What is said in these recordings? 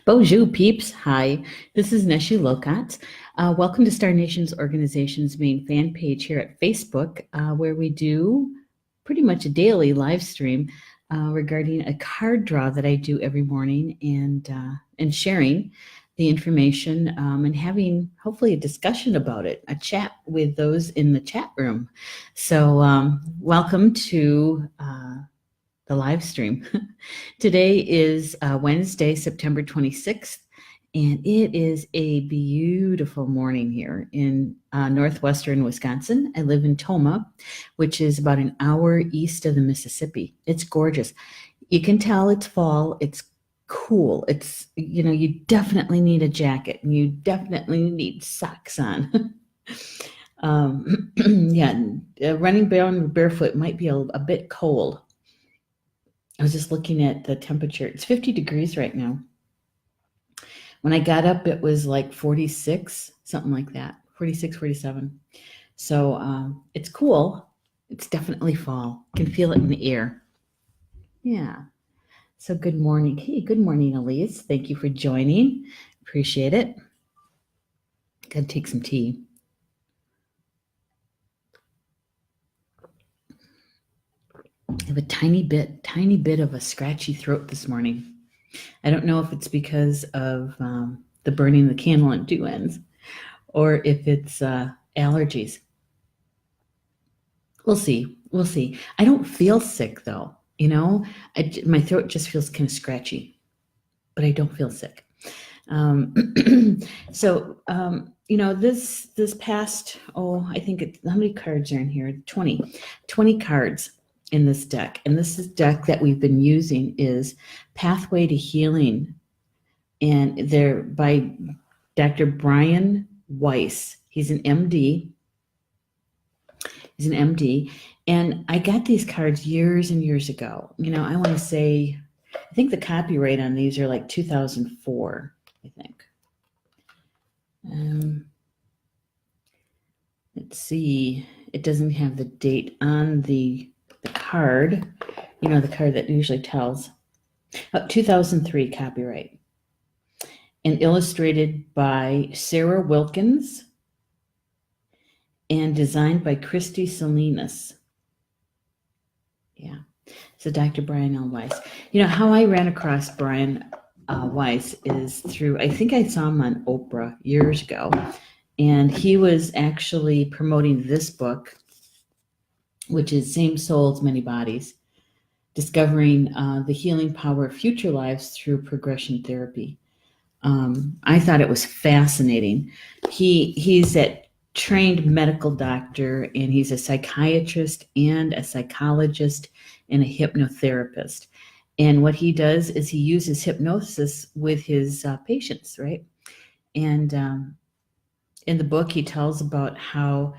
Bonjour, peeps. Hi, this is Neshi Lokat. Welcome to Star Nation's organization's main fan page here at Facebook, where we do pretty much a daily live stream regarding a card draw that I do every morning and sharing the information and having hopefully a discussion about it, a chat with those in the chat room. So welcome to the live stream. Today is Wednesday, September 26th, and it is a beautiful morning here in northwestern Wisconsin. I live in Toma, which is about an hour east of the Mississippi. It's gorgeous. You can tell it's fall. It's cool. It's, you definitely need a jacket and you definitely need socks on. Running barefoot might be a bit cold. I was just looking at the temperature. It's 50 degrees right now. When I got up, it was like 46, something like that, 46, 47. So it's cool. It's definitely fall. You can feel it in the air. Yeah. So good morning. Hey, good morning, Elise. Thank you for joining. Appreciate it. Gotta take some tea. I have a tiny bit of a scratchy throat this morning. I don't know if it's because of the burning the candle on two ends or if it's allergies. We'll see. I don't feel sick though. My throat just feels kind of scratchy, but I don't feel sick. This past, I think how many cards are in here? 20 cards in this deck. And this deck that we've been using is Pathway to Healing. And they're by Dr. Brian Weiss. He's an MD. And I got these cards years and years ago. I want to say, I think the copyright on these are like 2004, I think. Let's see. It doesn't have the date on the card, the card that usually tells. 2003 copyright. And illustrated by Sarah Wilkins and designed by Christy Salinas. Yeah. So Dr. Brian L. Weiss. How I ran across Brian Weiss is through, I think I saw him on Oprah years ago. And he was actually promoting this book, which is Same Souls, Many Bodies, Discovering the Healing Power of Future Lives Through Progression Therapy. I thought it was fascinating. He's a trained medical doctor, and he's a psychiatrist and a psychologist and a hypnotherapist. And what he does is he uses hypnosis with his patients, right? And in the book, he tells about how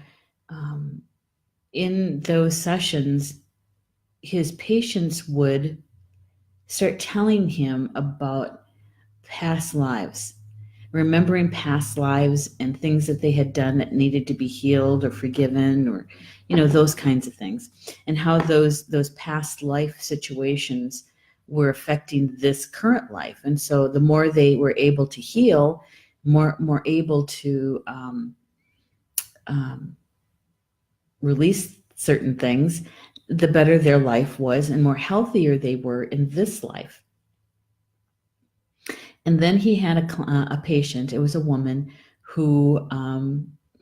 in those sessions, his patients would start telling him about past lives, remembering past lives and things that they had done that needed to be healed or forgiven, or those kinds of things, and how those past life situations were affecting this current life. And so the more they were able to heal, more able to release certain things, the better their life was and more healthier they were in this life. And then he had a patient. It was a woman who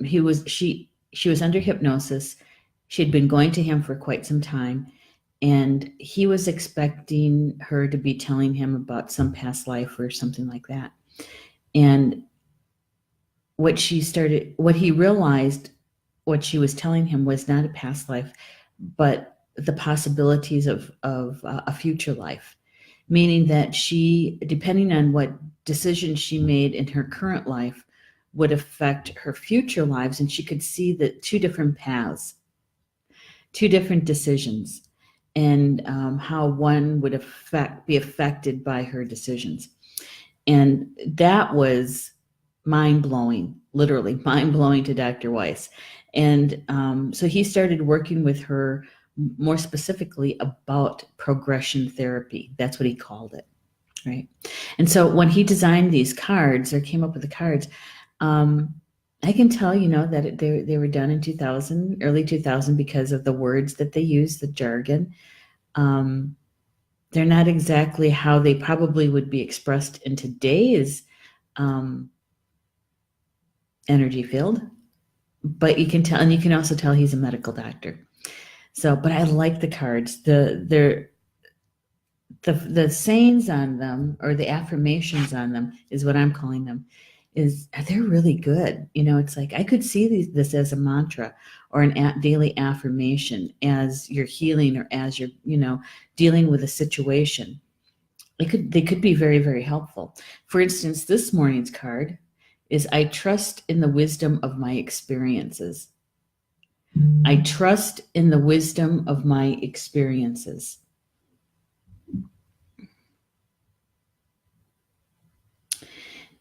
she was under hypnosis. She had been going to him for quite some time, and he was expecting her to be telling him about some past life or something like that. And what he realized, what she was telling him was not a past life, but the possibilities of a future life. Meaning that she, depending on what decisions she made in her current life, would affect her future lives. And she could see the two different paths, two different decisions, and how one would be affected by her decisions. And that was mind-blowing, literally mind-blowing to Dr. Weiss. And so he started working with her more specifically about progression therapy. That's what he called it. Right. And so when he designed these cards or came up with the cards, I can tell, that they were done in 2000, early 2000, because of the words that they use, the jargon. They're not exactly how they probably would be expressed in today's energy field, but you can tell, and you can also tell he's a medical doctor. So, but I like the cards. The sayings on them, or the affirmations on them, is what I'm calling them. They're really good. It's like I could see this as a mantra or an daily affirmation as you're healing, or as you're dealing with a situation. They could be very, very helpful. For instance, this morning's card is, I trust in the wisdom of my experiences. I trust in the wisdom of my experiences.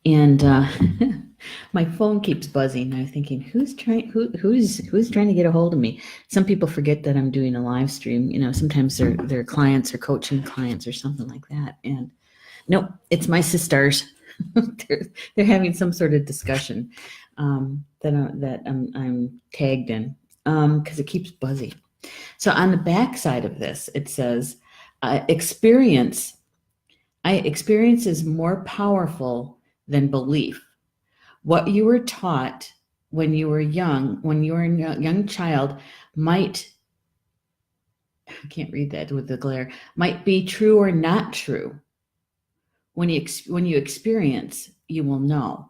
And my phone keeps buzzing. I'm thinking, who's trying to get a hold of me? Some people forget that I'm doing a live stream. Sometimes they're clients or coaching clients or something like that. And nope, it's my sisters. they're having some sort of discussion that I'm tagged in, because it keeps buzzing. So on the back side of this, it says, experience is more powerful than belief. What you were taught when you were a young child might, I can't read that with the glare, might be true or not true. When you experience, you will know.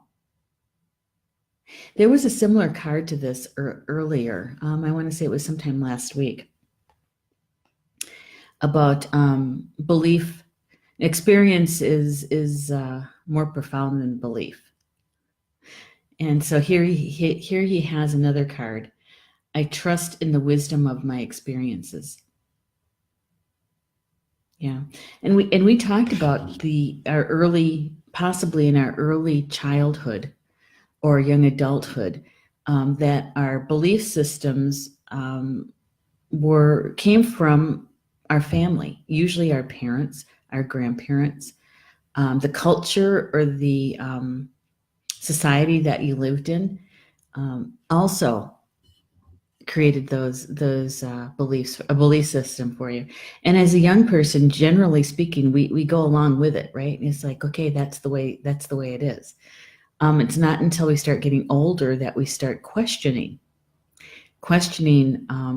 There was a similar card to this earlier. I want to say it was sometime last week, about belief. Experience is more profound than belief. And so here he has another card. I trust in the wisdom of my experiences. Yeah. And we talked about possibly in our early childhood or young adulthood, that our belief systems came from our family, usually our parents, our grandparents, the culture or the society that you lived in, also created those beliefs, a belief system for you. And as a young person, generally speaking, we go along with it, right? And it's like, okay, that's the way it is. It's not until we start getting older that we start questioning,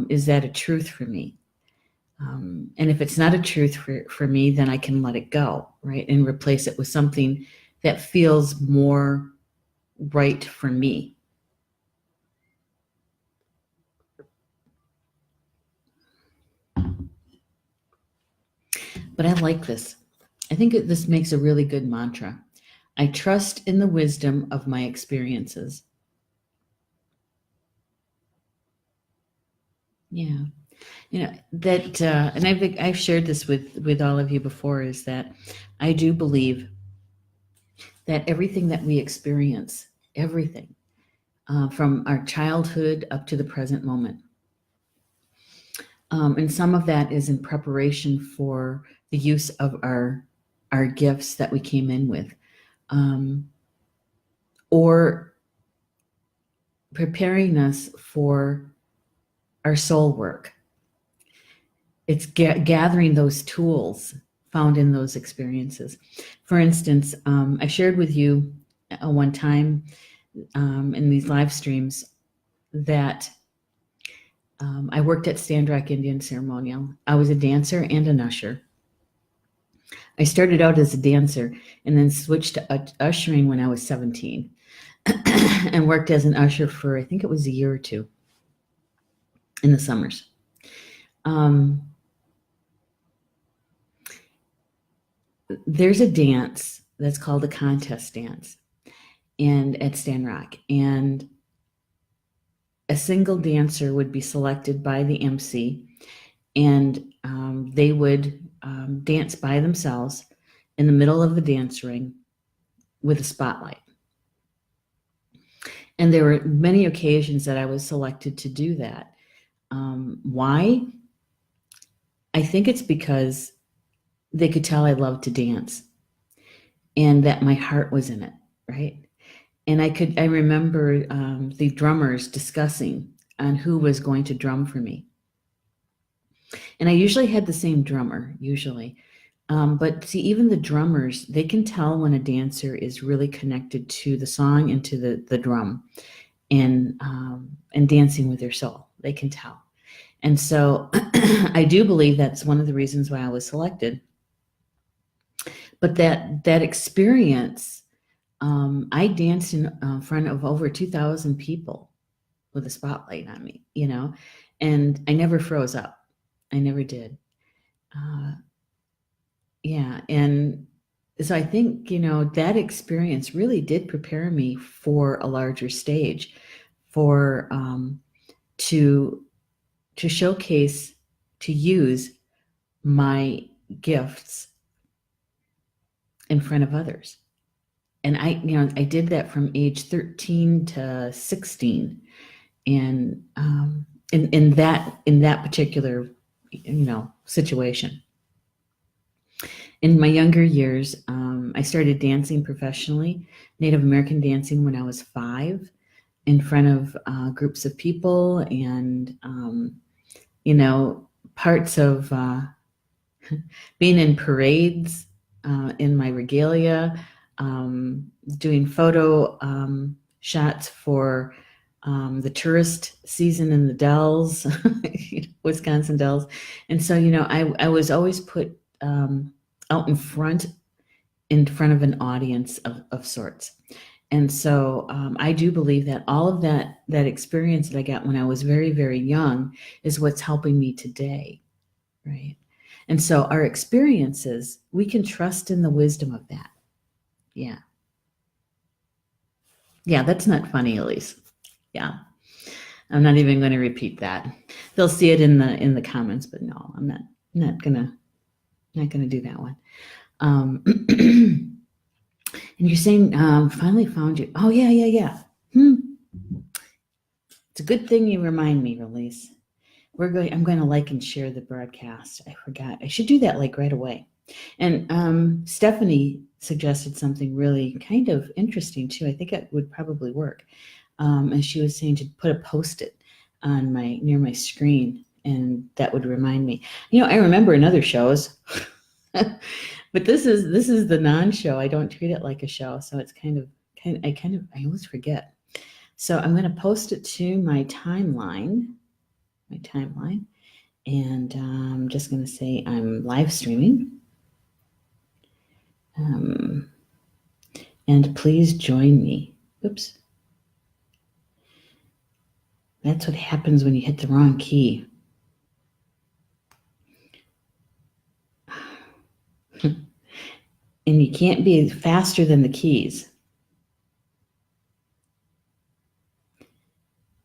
is that a truth for me? And if it's not a truth for me, then I can let it go, right? And replace it with something that feels more right for me. But I like this. I think this makes a really good mantra. I trust in the wisdom of my experiences. Yeah. That, and I've shared this with all of you before, is that I do believe that everything that we experience, everything, from our childhood up to the present moment, and some of that is in preparation for the use of our gifts that we came in with, or preparing us for our soul work. It's gathering those tools found in those experiences. For instance, I shared with you one time in these live streams that I worked at Stand Rock Indian Ceremonial. I was a dancer and an usher. I started out as a dancer and then switched to ushering when I was 17 and worked as an usher for, I think it was a year or two in the summers. There's a dance that's called a contest dance, and at Stand Rock, and a single dancer would be selected by the MC, and they would dance by themselves in the middle of the dance ring with a spotlight. And there were many occasions that I was selected to do that. Why? I think it's because they could tell I loved to dance. and that my heart was in it, right? And I remember the drummers discussing on who was going to drum for me. And I usually had the same drummer, usually. But see, even the drummers, they can tell when a dancer is really connected to the song and to the drum and dancing with their soul. They can tell. And so I do believe that's one of the reasons why I was selected. But that experience, I danced in front of over 2,000 people with a spotlight on me, and I never froze up. I never did. Yeah. And so I think, that experience really did prepare me for a larger stage, for to showcase, to use my gifts in front of others. And I did that from age 13 to 16. And in that particular, situation. In my younger years, I started dancing professionally, Native American dancing, when I was 5, in front of groups of people, and parts of being in parades, in my regalia, doing photo shots for the tourist season in the Dells, Wisconsin Dells. And so, I was always put out in front of an audience of sorts. And so I do believe that all of that experience that I got when I was very, very young is what's helping me today, right? And so our experiences, we can trust in the wisdom of that. Yeah. Yeah, that's not funny, Elise. Yeah. I'm not even going to repeat that. They'll see it in the comments, but no, I'm not gonna do that one. And you're saying finally found you. Oh yeah. It's a good thing you remind me, Elise. I'm going to like and share the broadcast. I forgot. I should do that right away. And Stephanie suggested something really kind of interesting too. I think it would probably work. And she was saying to put a Post-it on near my screen, and that would remind me. I remember in other shows, but this is the non-show. I don't treat it like a show, so it's I always forget. So I'm going to post it to my timeline. And I'm just going to say I'm live streaming. And please join me. Oops. That's what happens when you hit the wrong key. And you can't be faster than the keys.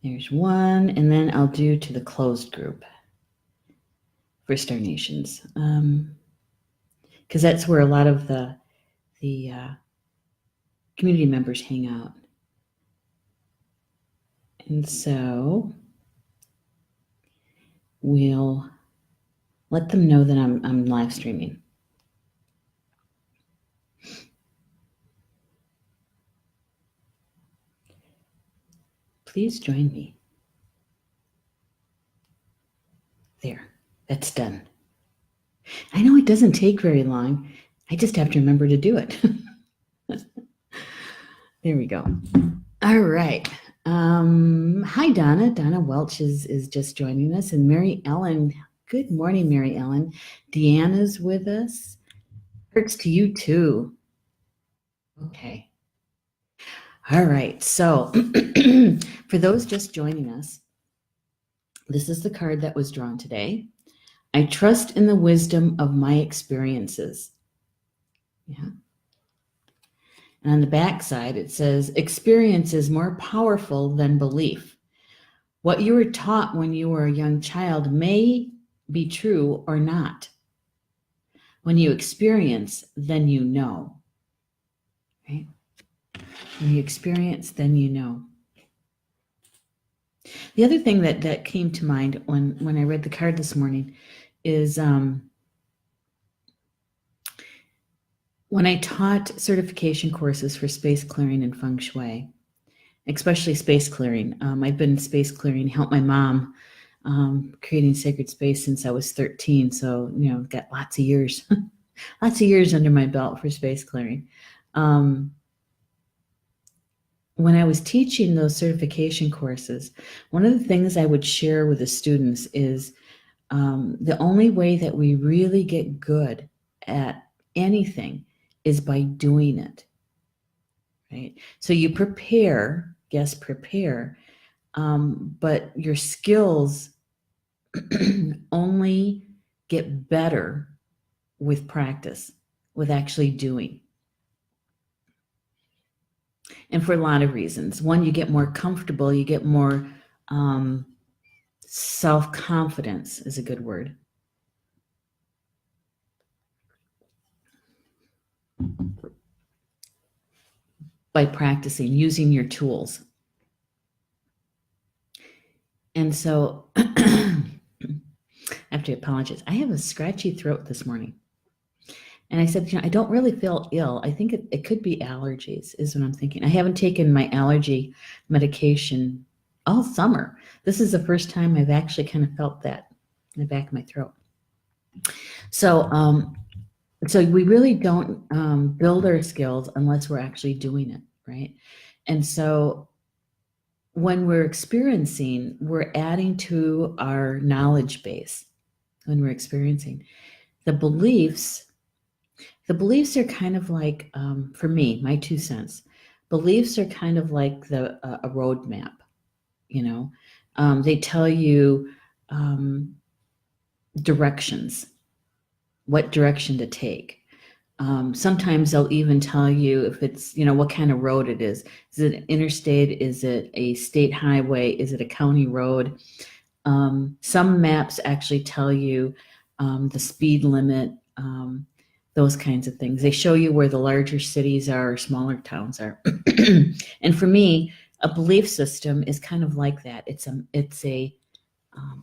There's one, and then I'll do to the closed group for Star Nations, because that's where a lot of the community members hang out. And so we'll let them know that I'm live streaming. Please join me. There, that's done. I know it doesn't take very long. I just have to remember to do it. There we go. All right. Hi, Donna. Donna Welch is just joining us. And Mary Ellen. Good morning, Mary Ellen. Deanna's with us. Hurts to you too. Okay. All right. So for those just joining us, this is the card that was drawn today. I trust in the wisdom of my experiences. Yeah. And on the back side, it says, experience is more powerful than belief. What you were taught when you were a young child may be true or not. When you experience, then you know. Right? When you experience, then you know. The other thing that came to mind when I read the card this morning is When I taught certification courses for space clearing and feng shui, especially space clearing, I've been space clearing, helped my mom creating sacred space since I was 13. So, got lots of years, lots of years under my belt for space clearing. When I was teaching those certification courses, one of the things I would share with the students is the only way that we really get good at anything is by doing it, right? So you prepare, yes, prepare, but your skills only get better with practice, with actually doing. And for a lot of reasons. One, you get more comfortable, you get more self-confidence is a good word. By practicing, using your tools. And so I have to apologize. I have a scratchy throat this morning. And I said, I don't really feel ill. I think it could be allergies, is what I'm thinking. I haven't taken my allergy medication all summer. This is the first time I've actually kind of felt that in the back of my throat. So we really don't build our skills unless we're actually doing it, right? And so when we're experiencing, we're adding to our knowledge base. When we're experiencing, the beliefs are kind of like, for me, my 2 cents, beliefs are kind of like a roadmap. They tell you directions, what direction to take. Sometimes they'll even tell you if it's, what kind of road it is. Is it an interstate? Is it a state highway? Is it a county road? Some maps actually tell you the speed limit, those kinds of things. They show you where the larger cities are or smaller towns are. And for me, a belief system is kind of like that. It's a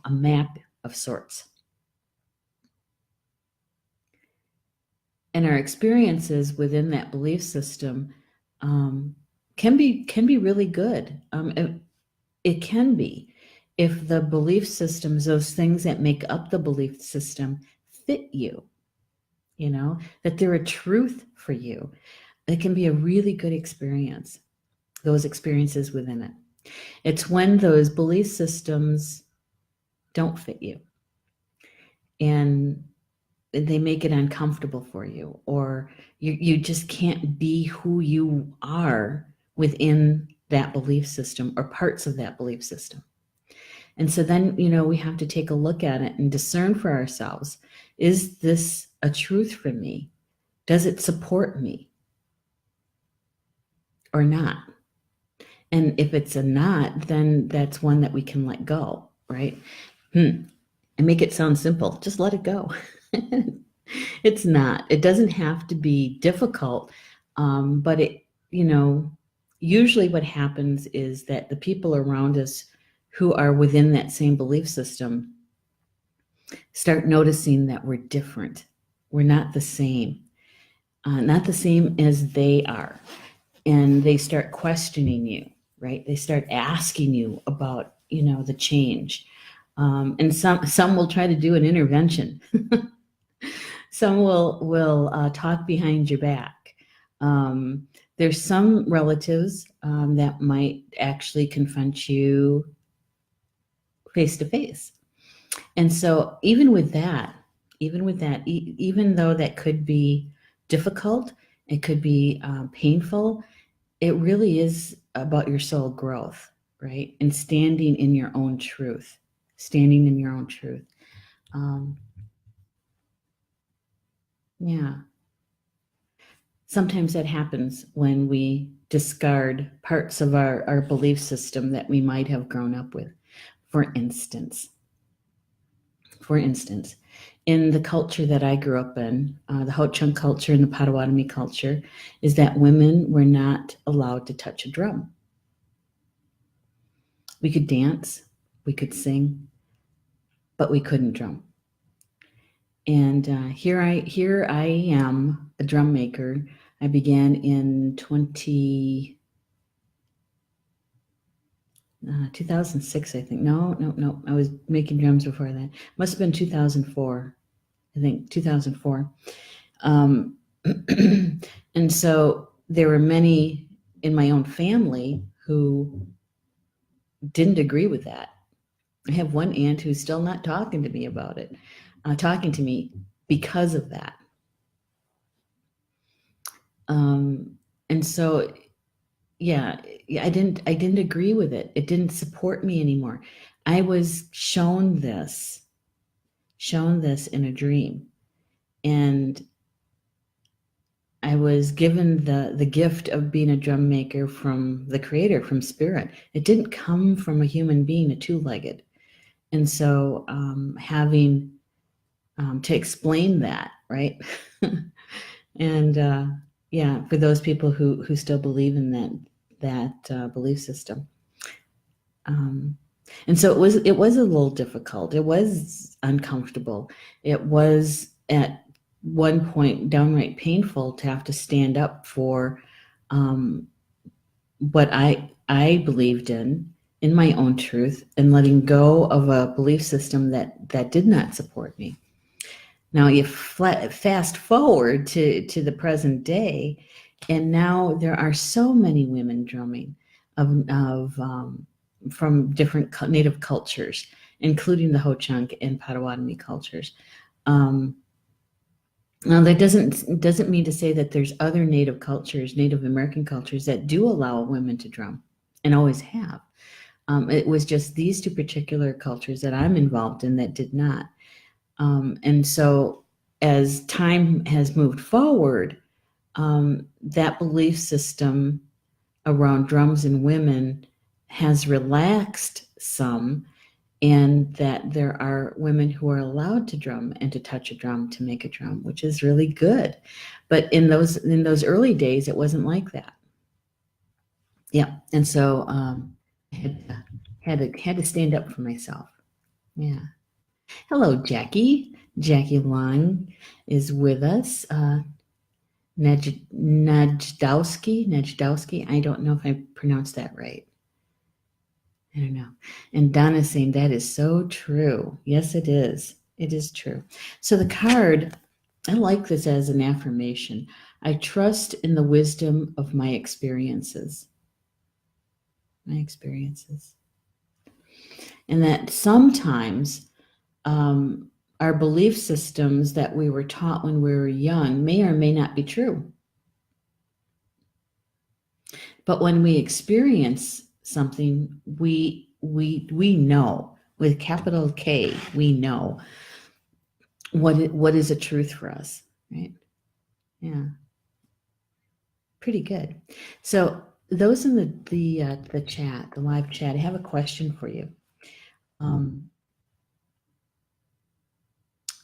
map of sorts. And our experiences within that belief system can be really good. It can be if the belief systems, those things that make up the belief system, fit you. That they're a truth for you. It can be a really good experience. Those experiences within it. It's when those belief systems don't fit you, and they make it uncomfortable for you, or you just can't be who you are within that belief system or parts of that belief system. And so then, we have to take a look at it and discern for ourselves, is this a truth for me? Does it support me or not? And if it's a not, then that's one that we can let go, right? And make it sound simple. Just let it go. It's not. It doesn't have to be difficult, but it, usually what happens is that the people around us who are within that same belief system start noticing that we're different. We're not the same. Not the same as they are. And they start questioning you, right? They start asking you about, the change. And some will try to do an intervention. Some will talk behind your back. There's some relatives that might actually confront you face to face. And so even with that, even though that could be difficult, it could be painful, it really is about your soul growth, right? And standing in your own truth. Yeah. Sometimes that happens when we discard parts of our belief system that we might have grown up with. For instance, in the culture that I grew up in, the Ho-Chunk culture and the Potawatomi culture, is that women were not allowed to touch a drum. We could dance, we could sing, but we couldn't drum. And here I am, a drum maker. I began in 2006, I think. No. I was making drums before that. Must have been 2004. I think 2004. And so there were many in my own family who didn't agree with that. I have one aunt who's still not talking to me about it, talking to me because of that. And so, yeah, I didn't agree with it. It didn't support me anymore. I was shown this in a dream, and I was given the gift of being a drum maker from the creator, from spirit. It didn't come from a human being, a two-legged. And so having to explain that, right? And yeah, for those people who still believe in that belief system. And so it was a little difficult. It was uncomfortable. It was at one point downright painful to have to stand up for what I believed in my own truth, and letting go of a belief system that did not support me. Now you fast forward to the present day, and now there are so many women drumming from different native cultures, including the Ho-Chunk and Potawatomi cultures. Now that doesn't mean to say that there's other Native cultures, Native American cultures, that do allow women to drum, and always have. It was just these two particular cultures that I'm involved in that did not. And so as time has moved forward, that belief system around drums and women has relaxed some, and that there are women who are allowed to drum and to touch a drum, to make a drum, which is really good. But in those early days, it wasn't like that. Yeah, and so had to stand up for myself. Yeah. Hello, Jackie. Jackie Long is with us. Najdowski. I don't know if I pronounced that right. I don't know. And Donna's saying that is so true. Yes, it is. It is true. So the card, I like this as an affirmation. I trust in the wisdom of my experiences. My experiences. And that sometimes our belief systems that we were taught when we were young may or may not be true. But when we experience something, we know, with capital K, we know what is a truth for us, right? Yeah, pretty good. So those in the chat, the live chat, I have a question for you.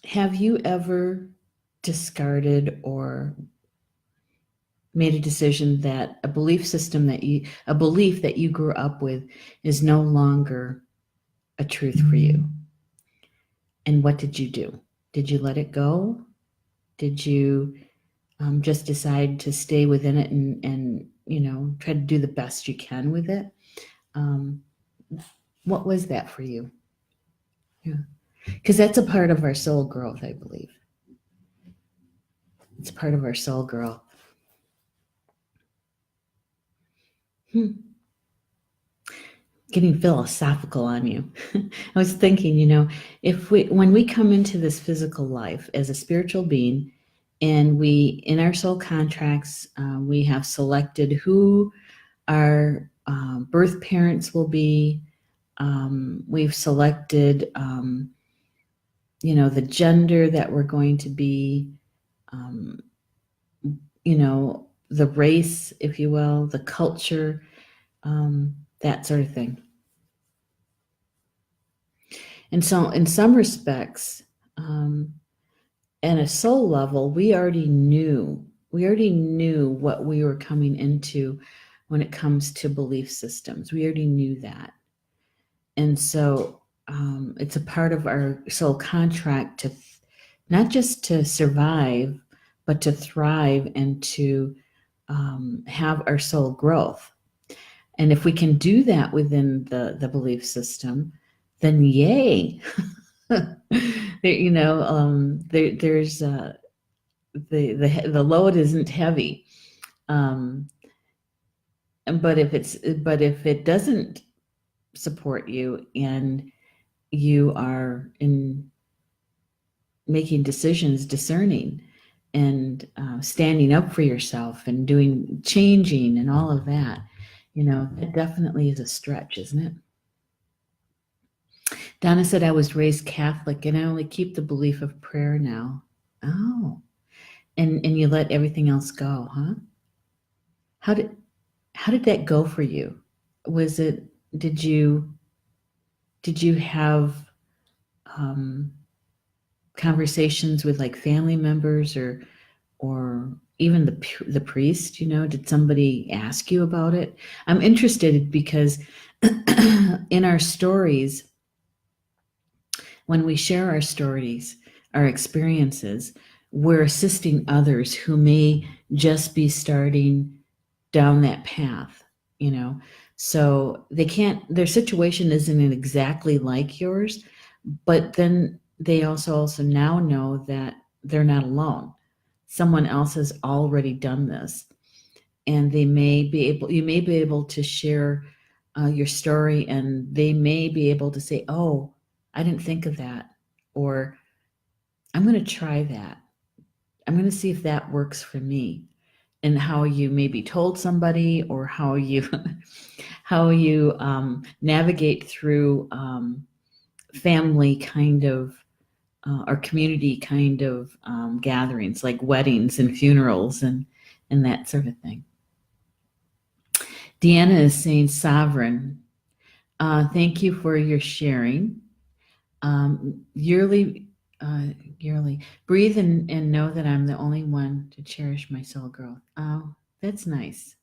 Have you ever discarded or made a decision that a belief that you grew up with is no longer a truth for you? And what did you do? Did you let it go? Did you just decide to stay within it and try to do the best you can with it? What was that for you? Yeah, because that's a part of our soul growth, I believe. It's part of our soul growth. Getting philosophical on you. I was thinking, when we come into this physical life as a spiritual being, and we, in our soul contracts, we have selected who our birth parents will be. We've selected, the gender that we're going to be, the race, if you will, the culture, that sort of thing. And so in some respects, at a soul level, we already knew what we were coming into when it comes to belief systems. We already knew that. And so it's a part of our soul contract not just to survive, but to thrive and to have our soul growth. And if we can do that within the belief system, then yay. There's the load isn't heavy. Um, but if it doesn't support you and you are in making decisions, discerning, and standing up for yourself and doing changing and all of that, it definitely is a stretch, isn't it? Donna said, I was raised Catholic and I only keep the belief of prayer now. Oh, and you let everything else go, huh? How did how did that go for you? Was it did you have um, conversations with like family members or even the priest? Did somebody ask you about it? I'm interested because in our stories, when we share our stories, our experiences, we're assisting others who may just be starting down that path, you know. So their situation isn't exactly like yours, but then they also now know that they're not alone. Someone else has already done this, and you may be able to share your story, and they may be able to say, "Oh, I didn't think of that," or "I'm going to try that. I'm going to see if that works for me." And how you maybe told somebody, or how you how you navigate through family kind of or community kind of gatherings like weddings and funerals and that sort of thing. Deanna is saying sovereign. Thank you for your sharing. Yearly, yearly. Breathe and know that I'm the only one to cherish my soul growth. Oh, that's nice.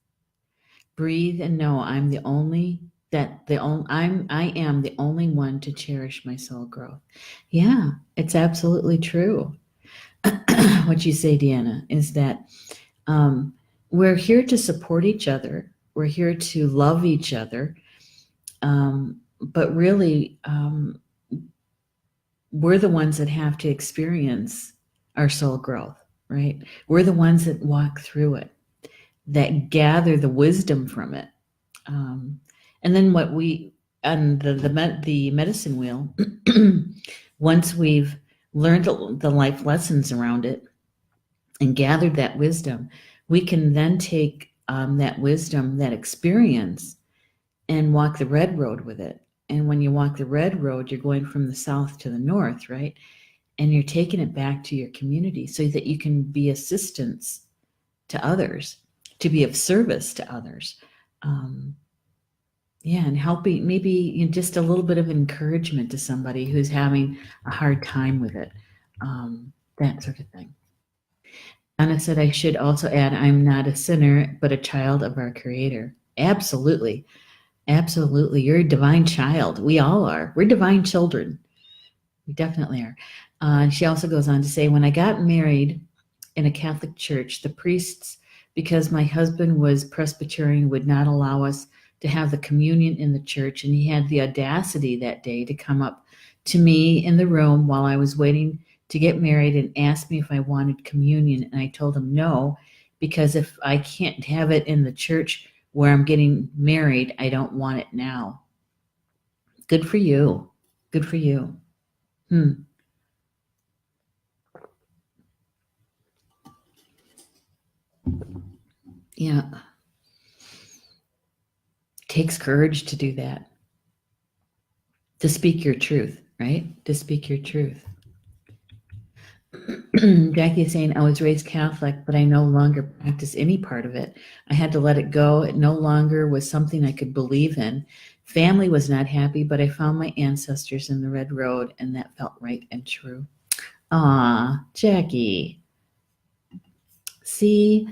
Breathe and know I'm the only that the only I am the only one to cherish my soul growth. Yeah, it's absolutely true. What you say, Deanna, is that um, we're here to support each other. We're here to love each other. But really, we're the ones that have to experience our soul growth, right? We're the ones that walk through it, that gather the wisdom from it. Um, and then what we on the medicine wheel, once we've learned the life lessons around it and gathered that wisdom, we can then take that wisdom, that experience, and walk the red road with it. And when you walk the red road, you're going from the south to the north, right? And you're taking it back to your community so that you can be assistance to others, to be of service to others. Um, yeah, and helping maybe just a little bit of encouragement to somebody who's having a hard time with it, that sort of thing. Anna said, I should also add, I'm not a sinner, but a child of our Creator. Absolutely. Absolutely. You're a divine child. We all are. We're divine children. We definitely are. She also goes on to say, when I got married in a Catholic church, the priests, because my husband was Presbyterian, would not allow us to have the communion in the church. And he had the audacity that day to come up to me in the room while I was waiting to get married and ask me if I wanted communion. And I told him no, because if I can't have it in the church where I'm getting married, I don't want it now. Good for you. Good for you. Hmm. Yeah. Takes courage to do that. To speak your truth, right? To speak your truth. Jackie is saying, I was raised Catholic, but I no longer practice any part of it. I had to let it go. It no longer was something I could believe in. Family was not happy, but I found my ancestors in the Red Road, and that felt right and true. Ah, Jackie. See,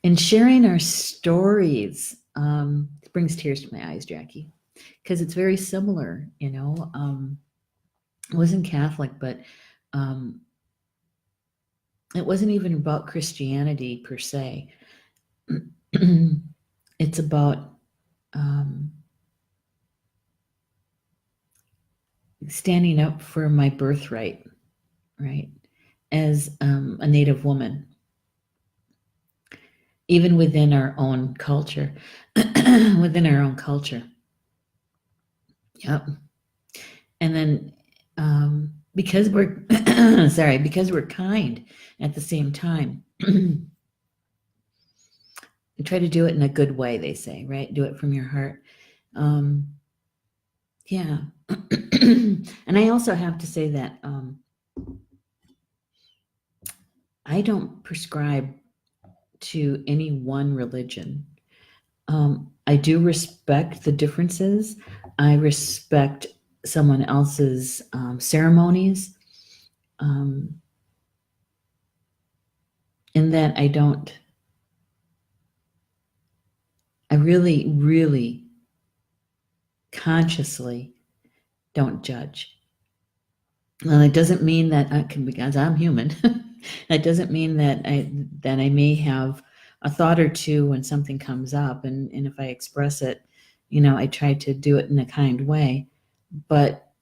in sharing our stories, it brings tears to my eyes, Jackie, because it's very similar, I wasn't Catholic, but um, it wasn't even about Christianity per se. It's about standing up for my birthright, right? As a Native woman, even within our own culture, within our own culture. Yep. And then because we're sorry, because we're kind at the same time. Try to do it in a good way, they say, right? Do it from your heart. Um, yeah. And I also have to say that I don't prescribe to any one religion. I do respect the differences. I respect someone else's ceremonies. In that I really, really consciously don't judge. Well, it doesn't mean that because I'm human, that doesn't mean that I may have a thought or two when something comes up, and if I express it, I try to do it in a kind way, but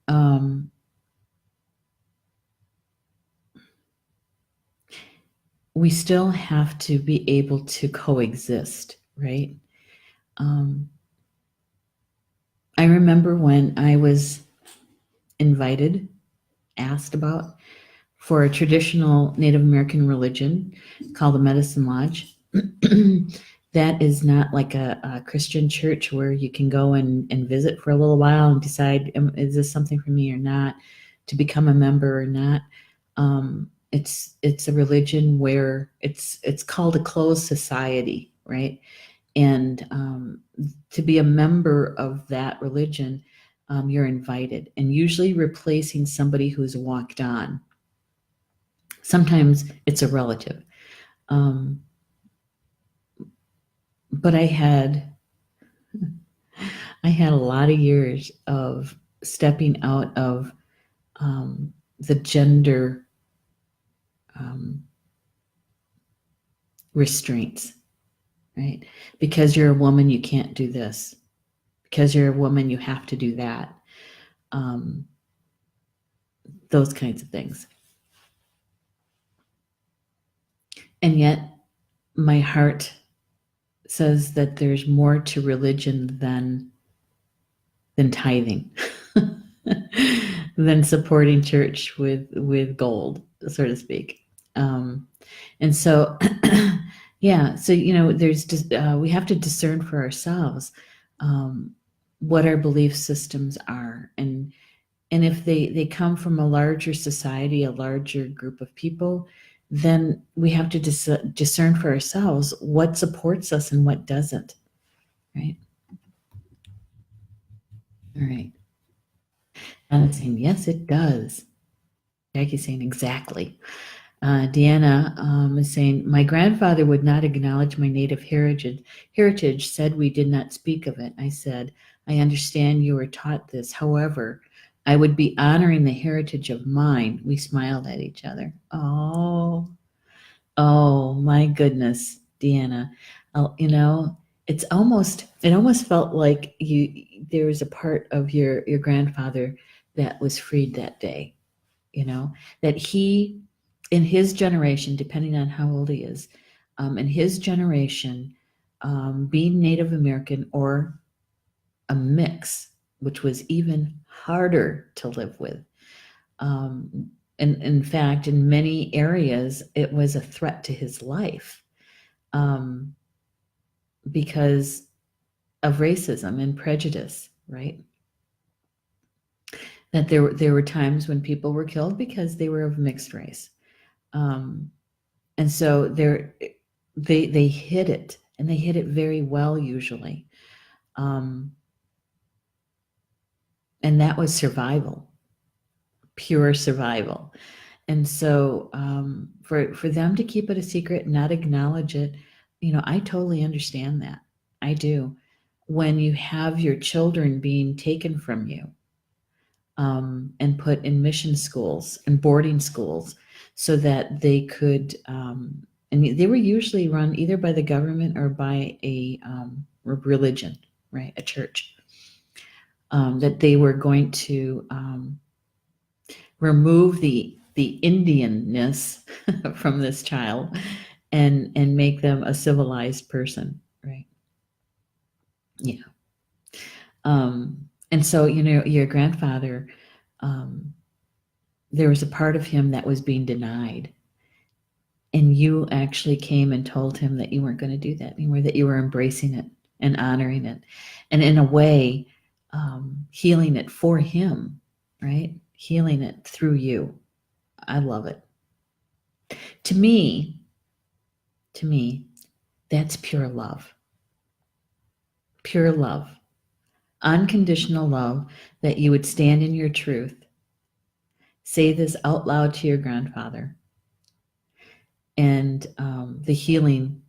we still have to be able to coexist, right? I remember when I was asked about for a traditional Native American religion called the Medicine Lodge. That is not like a Christian church where you can go and visit for a little while and decide, is this something for me or not, to become a member or not. It's a religion where it's called a closed society, right? And to be a member of that religion, you're invited, and usually replacing somebody who's walked on. Sometimes it's a relative. Um, but I had a lot of years of stepping out of the gender um, restraints, right? Because you're a woman, you can't do this. Because you're a woman, you have to do that. Um, those kinds of things. And yet, my heart says that there's more to religion than tithing, than supporting church with gold, so to speak. And so, yeah. So there's just we have to discern for ourselves what our belief systems are, and if they come from a larger society, a larger group of people, then we have to discern for ourselves what supports us and what doesn't, right? All right. Anna's saying, yes, it does. Jackie's saying, exactly. Deanna is saying, my grandfather would not acknowledge my native heritage, said we did not speak of it. I said, I understand you were taught this. However, I would be honoring the heritage of mine. We smiled at each other. Oh, my goodness, Deanna. It almost felt like there was a part of your grandfather that was freed that day, that he, in his generation, depending on how old he is, in his generation, being Native American or a mix, which was even harder to live with. And in fact, in many areas, it was a threat to his life because of racism and prejudice, right? That there were times when people were killed because they were of mixed race. And so they hid it, and they hid it very well usually. And that was survival, pure survival. And so for them to keep it a secret, not acknowledge it, I totally understand that. I do. When you have your children being taken from you and put in mission schools and boarding schools so that they could, and they were usually run either by the government or by a religion, right, a church, that they were going to remove the Indianness from this child and make them a civilized person, right? Yeah. And so, your grandfather, there was a part of him that was being denied. And you actually came and told him that you weren't going to do that anymore, that you were embracing it and honoring it. And in a way, healing it for him, right? Healing it through you. I love it. To me, that's pure love. Pure love. Unconditional love, that you would stand in your truth. Say this out loud to your grandfather. And the healing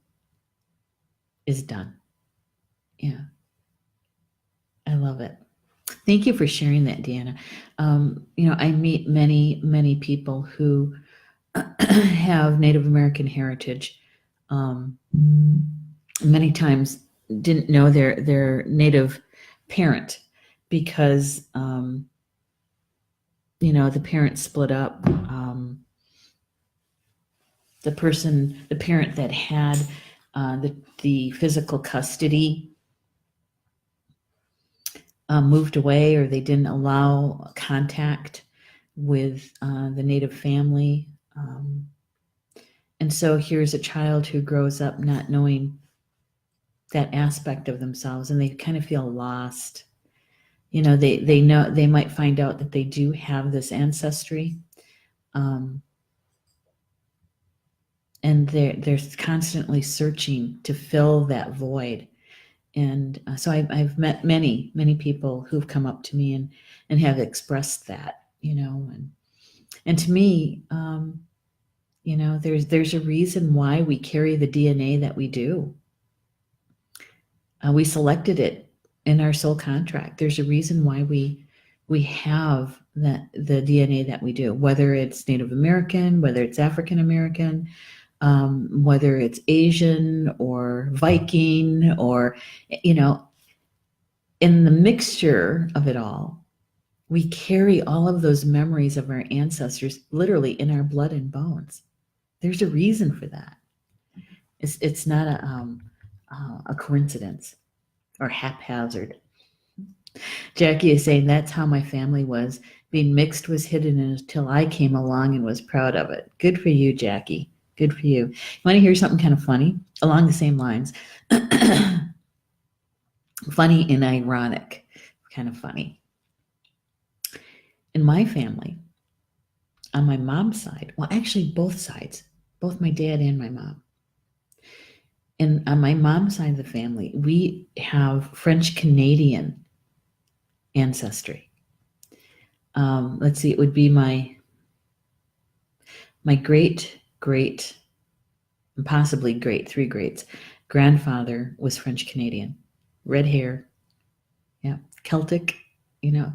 is done. Yeah. I love it. Thank you for sharing that, Deanna. I meet many people who have Native American heritage. Many times didn't know their Native parent because, the parents split up. The parent that had the physical custody moved away, or they didn't allow contact with the Native family. And so here's a child who grows up not knowing that aspect of themselves, and they kind of feel lost. They know, they might find out that they do have this ancestry, and they're constantly searching to fill that void. And so I've met many people who've come up to me and have expressed that, and to me, there's a reason why we carry the DNA that we do. We selected it in our soul contract. There's a reason why we have the DNA that we do, whether it's Native American, whether it's African American, whether it's Asian or Viking, or, in the mixture of it all, we carry all of those memories of our ancestors literally in our blood and bones. There's a reason for that. It's not a coincidence or haphazard. Jackie is saying, that's how my family was. Being mixed was hidden until I came along and was proud of it. Good for you, Jackie. Good for you. You want to hear something kind of funny along the same lines? Funny and ironic, kind of funny. In my family, on my mom's side, well, actually both sides, both my dad and my mom. And on my mom's side of the family, we have French Canadian ancestry. Let's see, it would be my great, and possibly three greats, grandfather was French Canadian, red hair, yeah, Celtic, yeah.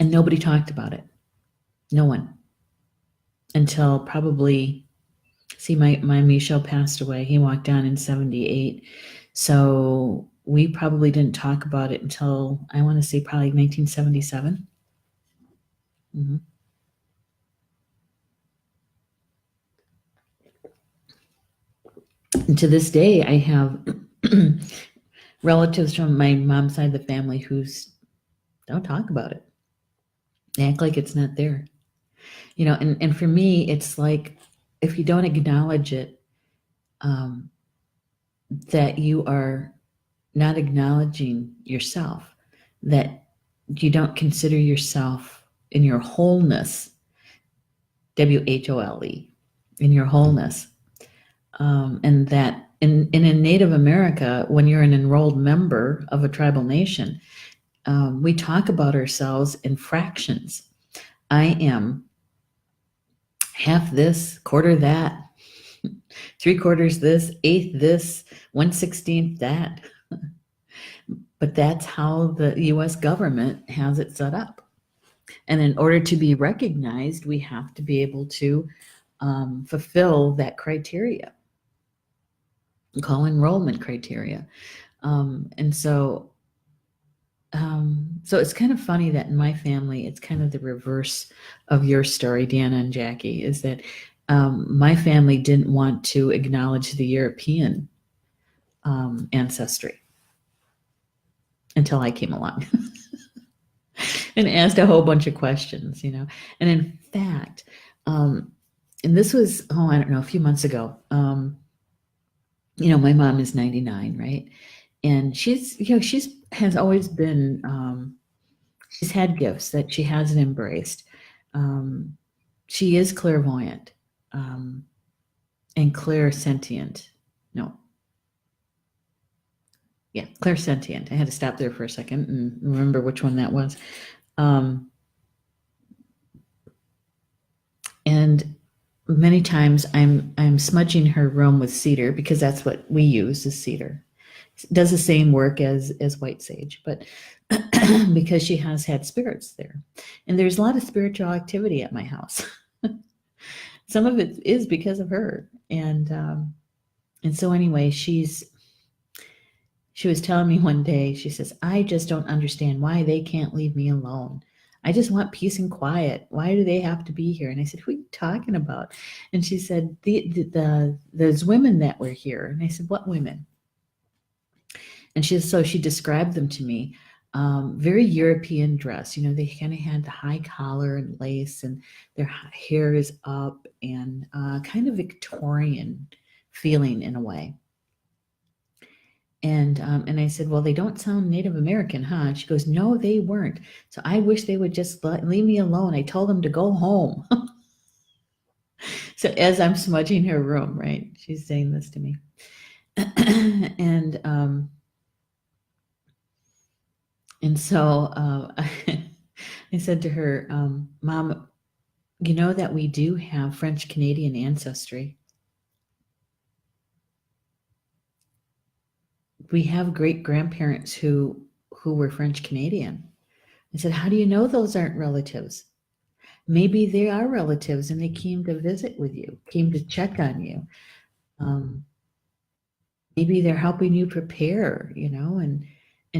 And nobody talked about it. No one. Until probably, my Michel passed away. He walked down in 1978. So we probably didn't talk about it until, I want to say, probably 1977. Mm-hmm. And to this day, I have relatives from my mom's side of the family who don't talk about it. They act like it's not there. And for me, it's like, if you don't acknowledge it, that you are not acknowledging yourself, that you don't consider yourself in your wholeness, WHOLE, in your wholeness. And that in Native America, when you're an enrolled member of a tribal nation, we talk about ourselves in fractions. I am half this, quarter that, 3/4 this, eighth this, 1/16 that. But that's how the U.S. government has it set up. And in order to be recognized, we have to be able to fulfill that criteria, call enrollment criteria. And so it's kind of funny that in my family, it's kind of the reverse of your story, Deanna and Jackie, is that my family didn't want to acknowledge the European ancestry until I came along and asked a whole bunch of questions, you know. And in fact, and this was, I don't know, a few months ago, you know, my mom is 99, right? And she's, you know, has always been, she's had gifts that she hasn't embraced. She is clairvoyant and clairsentient. No. Yeah, clairsentient. I had to stop there for a second and remember which one that was. And many times I'm smudging her room with cedar because that's what we use is cedar. It does the same work as white sage, but because she has had spirits there. And there's a lot of spiritual activity at my house. Some of it is because of her. And so anyway, she was telling me one day, she says, I just don't understand why they can't leave me alone. I just want peace and quiet. Why do they have to be here? And I said, who are you talking about? And she said, those women that were here. And I said, what women? And she described them to me. Very European dress. You know, they kind of had the high collar and lace, and their hair is up, and kind of Victorian feeling in a way. And I said, well, they don't sound Native American, huh? And she goes, no, they weren't. So I wish they would just leave me alone. I told them to go home. So as I'm smudging her room, right, she's saying this to me. And so I said to her, Mom, you know that we do have French Canadian ancestry. We have great grandparents who were French Canadian. I said, how do you know those aren't relatives? Maybe they are relatives and they came to visit with you, came to check on you. Maybe they're helping you prepare, you know, and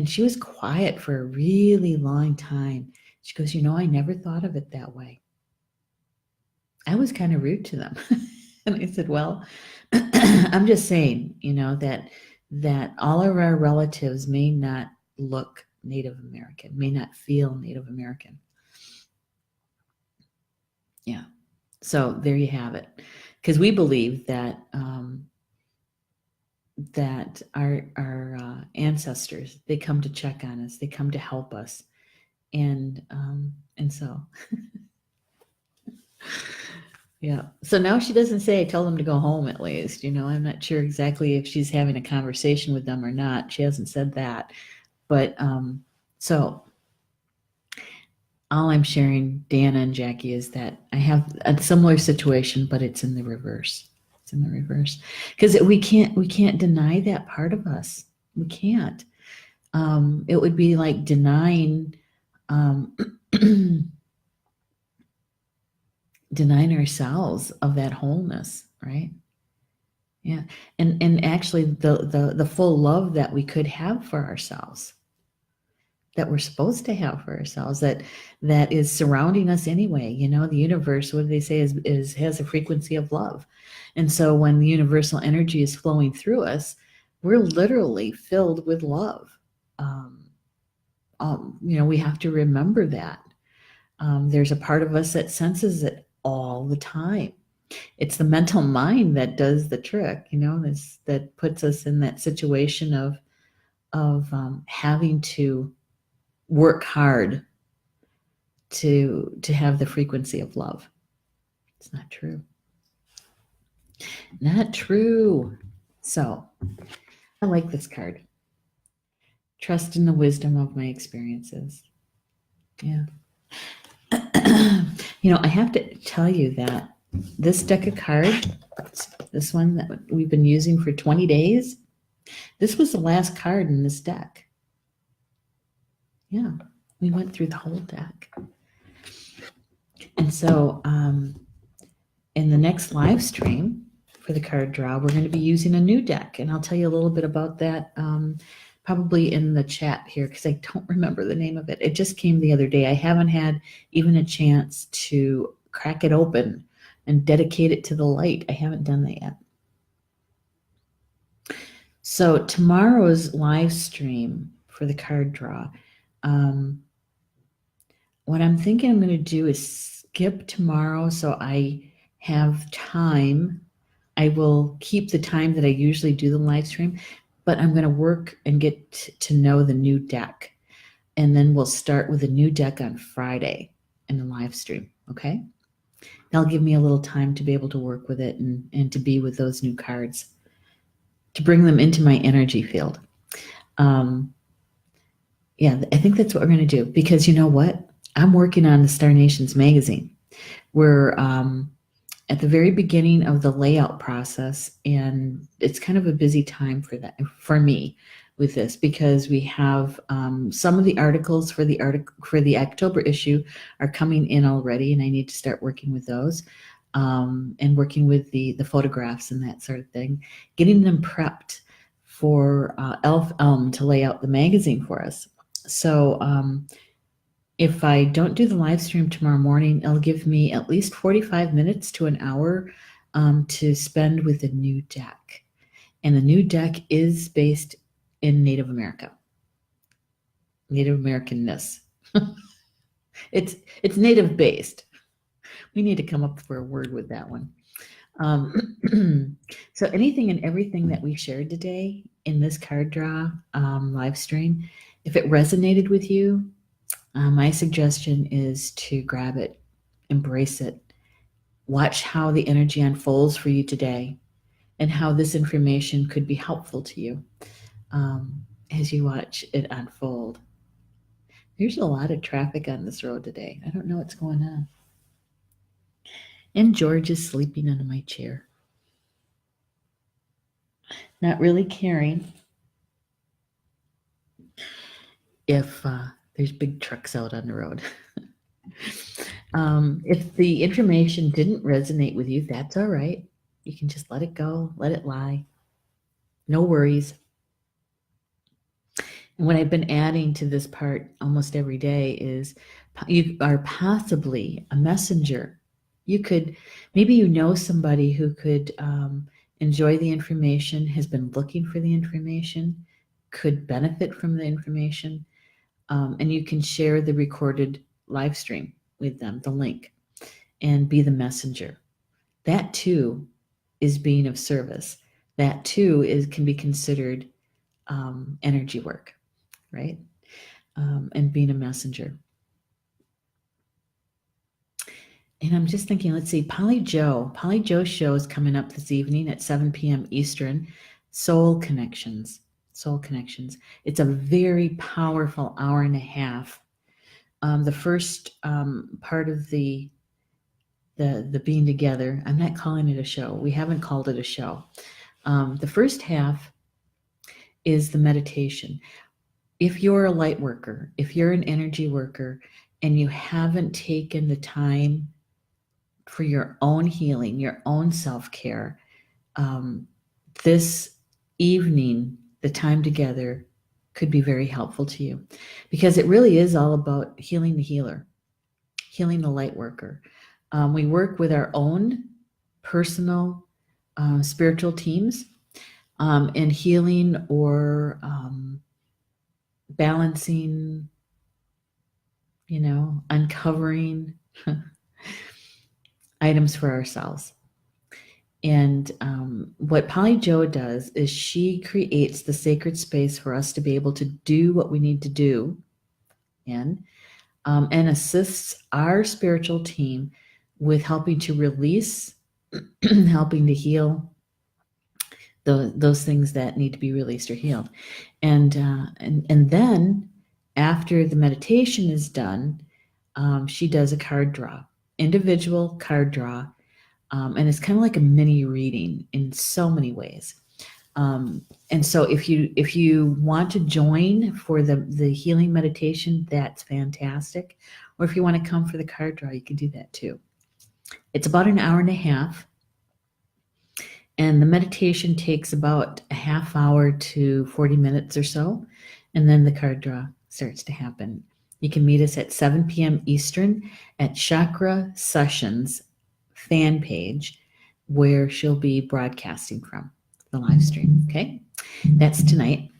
she was quiet for a really long time. She goes, you know, I never thought of it that way. I was kind of rude to them. And I said, well, I'm just saying, you know, that all of our relatives may not look Native American, may not feel Native American. Yeah. So there you have it. Because we believe that that our ancestors, they come to check on us, they come to help us, and so yeah. So now she doesn't say I told them to go home. At least, you know, I'm not sure exactly if she's having a conversation with them or not. She hasn't said that, but so all I'm sharing, Dana and Jackie, is that I have a similar situation, but it's in the reverse. It's in the reverse because we can't deny that part of us. We can't. It would be like denying denying ourselves of that wholeness, right? Yeah, and actually the full love that we could have for ourselves, that we're supposed to have for ourselves, that is surrounding us anyway. You know, the universe, what do they say, is has a frequency of love. And so when the universal energy is flowing through us, we're literally filled with love. You know, we have to remember that. There's a part of us that senses it all the time. It's the mental mind that does the trick, you know, that puts us in that situation of having to work hard to have the frequency of love. It's not true. Not true. So I like this card. Trust in the wisdom of my experiences. Yeah. You know, I have to tell you that this deck of cards, this one that we've been using for 20 days, this was the last card in this deck. Yeah, we went through the whole deck. And so in the next live stream for the card draw, we're going to be using a new deck. And I'll tell you a little bit about that probably in the chat here because I don't remember the name of it. It just came the other day. I haven't had even a chance to crack it open and dedicate it to the light. I haven't done that yet. So tomorrow's live stream for the card draw, what I'm thinking I'm going to do is skip tomorrow so I have time. I will keep the time that I usually do the live stream, but I'm going to work and get to know the new deck. And then we'll start with a new deck on Friday in the live stream, okay? That'll give me a little time to be able to work with it and to be with those new cards, to bring them into my energy field. Yeah, I think that's what we're going to do because you know what? I'm working on the Star Nations magazine. We're at the very beginning of the layout process, and it's kind of a busy time for me with this because we have some of the articles for the October issue are coming in already, and I need to start working with those and working with the photographs and that sort of thing, getting them prepped for Elf Elm to lay out the magazine for us. So if I don't do the live stream tomorrow morning, it'll give me at least 45 minutes to an hour to spend with the new deck. And the new deck is based in Native America, Native Americanness. It's Native based. We need to come up with a word with that one. So anything and everything that we shared today in this card draw live stream, if it resonated with you, my suggestion is to grab it, embrace it, watch how the energy unfolds for you today and how this information could be helpful to you as you watch it unfold. There's a lot of traffic on this road today. I don't know what's going on. And George is sleeping under my chair. Not really caring if there's big trucks out on the road. If the information didn't resonate with you, that's all right. You can just let it go, let it lie. No worries. And what I've been adding to this part almost every day is you are possibly a messenger. Maybe you know somebody who could enjoy the information, has been looking for the information, could benefit from the information, and you can share the recorded live stream with them, the link, and be the messenger. That too is being of service. That too can be considered energy work, right? And being a messenger. And I'm just thinking, let's see, Polly Joe's show is coming up this evening at 7 p.m. Eastern, Soul Connections. It's a very powerful hour and a half. The first part of the being together, I'm not calling it a show. We haven't called it a show. The first half is the meditation. If you're a light worker, if you're an energy worker, and you haven't taken the time for your own healing, your own self-care, this evening, the time together could be very helpful to you because it really is all about healing the healer, healing the light worker. We work with our own personal spiritual teams in healing or balancing, uncovering items for ourselves. And what Polly Joe does is she creates the sacred space for us to be able to do what we need to do and assists our spiritual team with helping to release, helping to heal those things that need to be released or healed. And then after the meditation is done, she does a card draw, individual card draw. And it's kind of like a mini reading in so many ways. And so if you want to join for the healing meditation, that's fantastic. Or if you want to come for the card draw, you can do that too. It's about an hour and a half. And the meditation takes about a half hour to 40 minutes or so. And then the card draw starts to happen. You can meet us at 7 p.m. Eastern at Chakra Sessions fan page, where she'll be broadcasting from the live stream. Okay, that's tonight.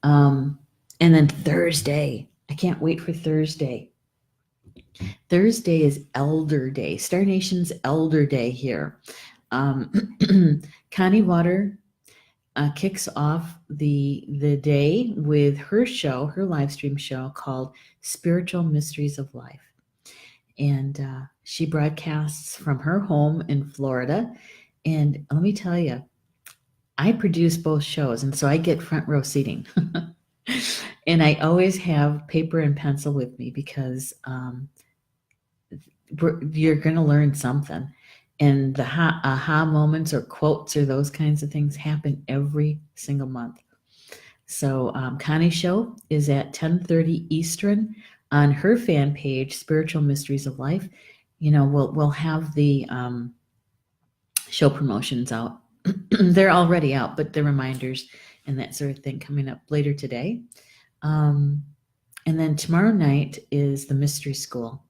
And then Thursday, I can't wait for Thursday. Thursday is Elder Day, Star Nation's Elder Day here. Connie Water kicks off the day with her show, her live stream show called Spiritual Mysteries of Life. And she broadcasts from her home in Florida. And let me tell you, I produce both shows, and so I get front row seating. And I always have paper and pencil with me because you're going to learn something. And the aha moments or quotes or those kinds of things happen every single month. So Connie's show is at 10:30 Eastern on her fan page, Spiritual Mysteries of Life. You know, we'll have the show promotions out. They're already out, but the reminders and that sort of thing coming up later today. And then tomorrow night is the Mystery School.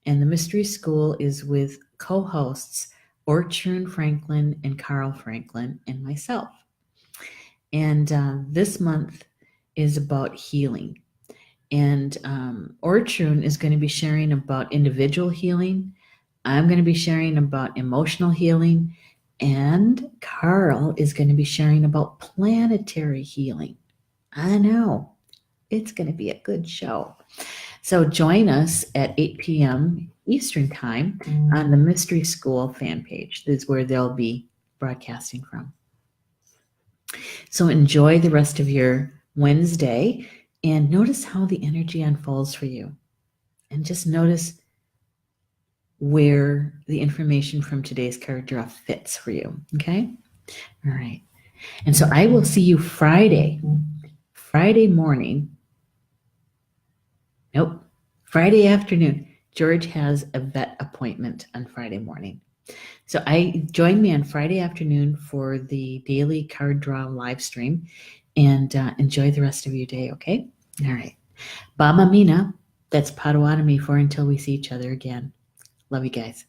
And the Mystery School is with co-hosts Orchard Franklin and Carl Franklin and myself. And this month is about healing. And Orchard is going to be sharing about individual healing. I'm going to be sharing about emotional healing. And Carl is going to be sharing about planetary healing. I know. It's going to be a good show. So join us at 8 p.m. Eastern Time on the Mystery School fan page. This is where they'll be broadcasting from. So enjoy the rest of your Wednesday and notice how the energy unfolds for you. And just notice where the information from today's card draw fits for you. Okay? All right. And so I will see you Friday morning. Nope. Friday afternoon. George has a vet appointment on Friday morning. So join me on Friday afternoon for the daily card draw live stream and enjoy the rest of your day, okay? All right. Ba Mamina, that's Potawatomi for until we see each other again. Love you guys.